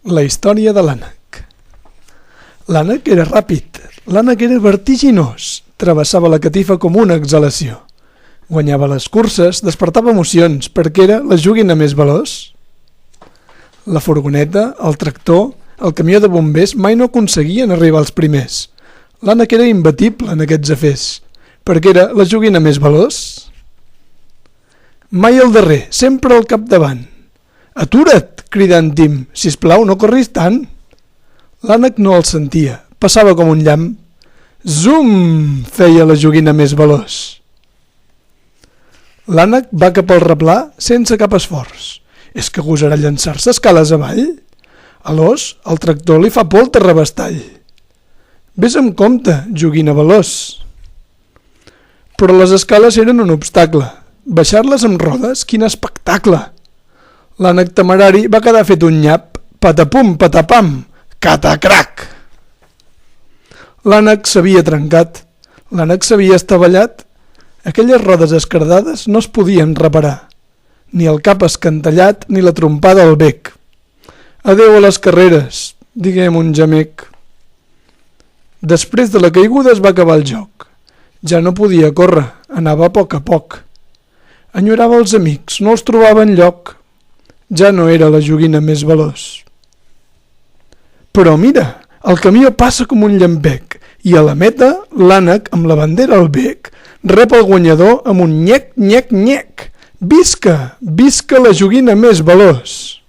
La història de l'ànec. L'ànec era ràpid, l'ànec era vertiginós, travessava la catifa com una exhalació. Guanyava les curses, despertava emocions, perquè era la joguina més veloç. La furgoneta, el tractor, el camió de bombers mai no aconseguien arribar als primers. L'ànec era imbatible en aquests afers, perquè era la joguina més veloç. Mai al darrer, sempre al capdavant. «Atura't!», crida en Tim, «sisplau, no corris tant!». L'ànec no el sentia, passava com un llamp. «Zum!», feia la joguina més veloç. L'ànec va cap al replà sense cap esforç. És que gosarà llançar-se escales avall? A l'os, el tractor li fa por el terrabastall. Ves amb compte, joguina veloç. Però les escales eren un obstacle. Baixar-les amb rodes, quin espectacle! L'ànec temerari va quedar fet un nyap, patapum, patapam, catacrac! L'ànec s'havia trencat, l'ànec s'havia estavellat. Aquelles rodes esquerdades no es podien reparar, ni el cap escantellat ni la trompada al bec. Adéu a les carreres, diguem un gemec. Després de la caiguda es va acabar el joc. Ja no podia córrer, anava a poc. Enyorava els amics, no els trobava enlloc. Ja no era la joguina més veloç. Però mira, el camió passa com un llampec i a la meta l'ànec amb la bandera al bec rep el guanyador amb un nyec, nyec, nyec. Visca, visca la joguina més veloç!